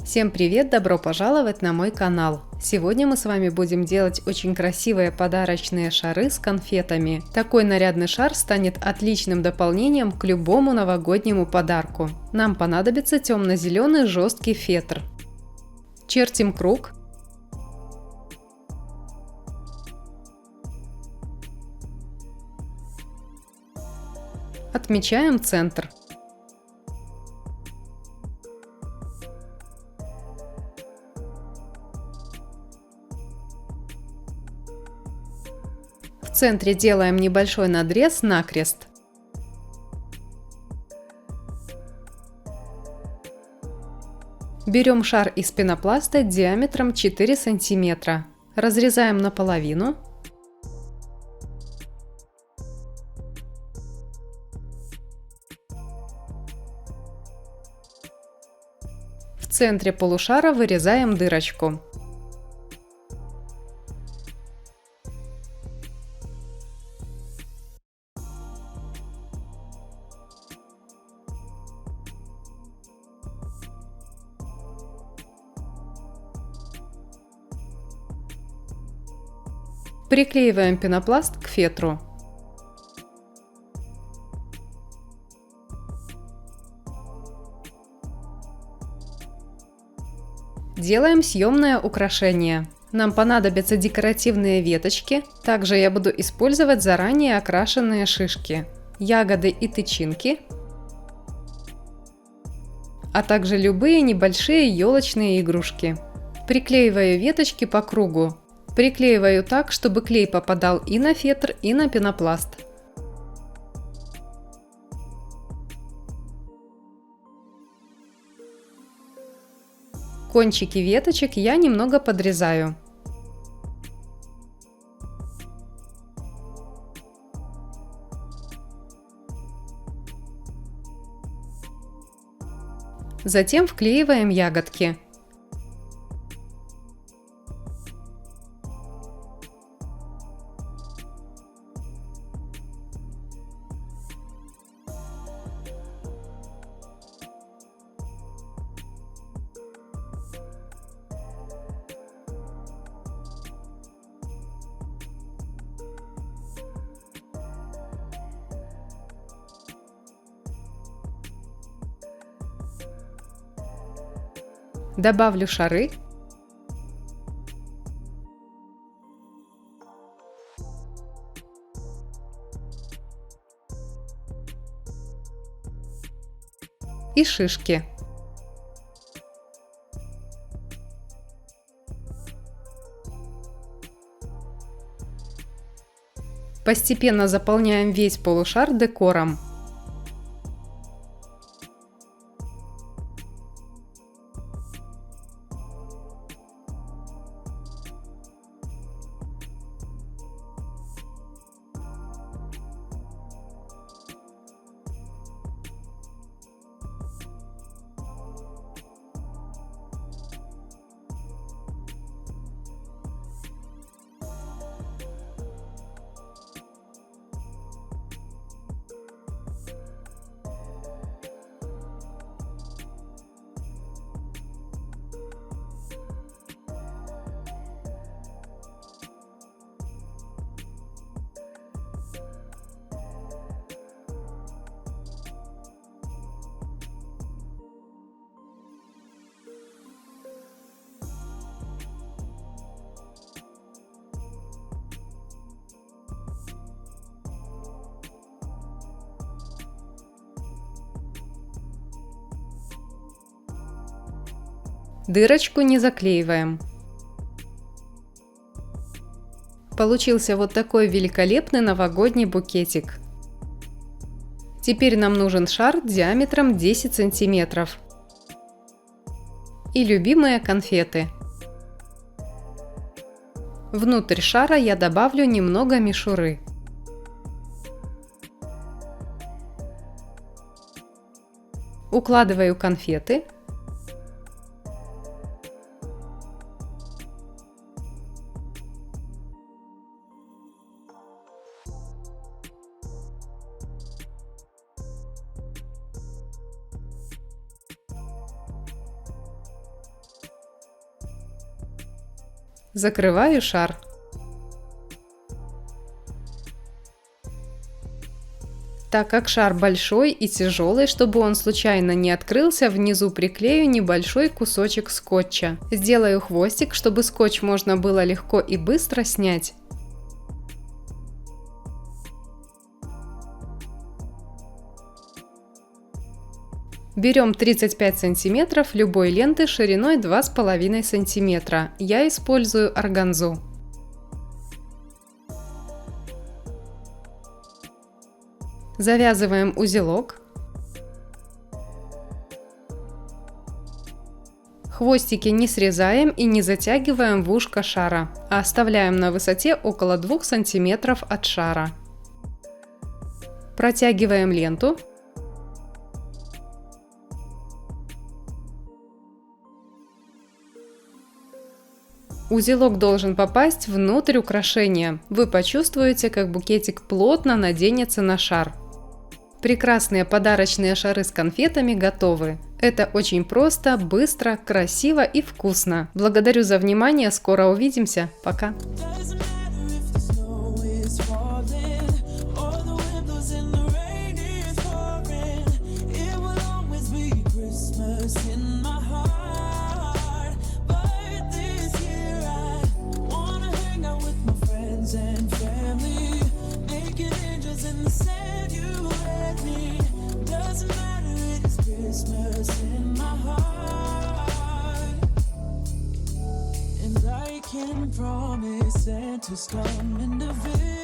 Всем привет! Добро пожаловать на мой канал! Сегодня мы с вами будем делать очень красивые подарочные шары с конфетами. Такой нарядный шар станет отличным дополнением к любому новогоднему подарку. Нам понадобится темно-зеленый жесткий фетр. Чертим круг. Отмечаем центр. В центре делаем небольшой надрез накрест. Берем шар из пенопласта диаметром 4 см. Разрезаем наполовину. В центре полушара вырезаем дырочку. Приклеиваем пенопласт к фетру. Делаем съемное украшение. Нам понадобятся декоративные веточки. Также я буду использовать заранее окрашенные шишки, ягоды и тычинки, а также любые небольшие елочные игрушки. Приклеиваю веточки по кругу. Приклеиваю так, чтобы клей попадал и на фетр, и на пенопласт. Кончики веточек я немного подрезаю. Затем вклеиваем ягодки. Добавлю шары. И шишки. Постепенно заполняем весь полушар декором. Дырочку не заклеиваем. Получился вот такой великолепный новогодний букетик. Теперь нам нужен шар диаметром 10 сантиметров. И любимые конфеты. Внутрь шара я добавлю немного мишуры. Укладываю конфеты. Закрываю шар. Так как шар большой и тяжелый, чтобы он случайно не открылся, внизу приклею небольшой кусочек скотча. Сделаю хвостик, чтобы скотч можно было легко и быстро снять. Берем 35 сантиметров любой ленты шириной 2,5 сантиметра. Я использую органзу. Завязываем узелок. Хвостики не срезаем и не затягиваем в ушко шара, а оставляем на высоте около 2 сантиметров от шара. Протягиваем ленту. Узелок должен попасть внутрь украшения. Вы почувствуете, как букетик плотно наденется на шар. Прекрасные подарочные шары с конфетами готовы. Это очень просто, быстро, красиво и вкусно. Благодарю за внимание, скоро увидимся. Пока! And family, making angels in the sand, you and me. Doesn't matter, it's Christmas in my heart. And I can promise Santa's coming to visit.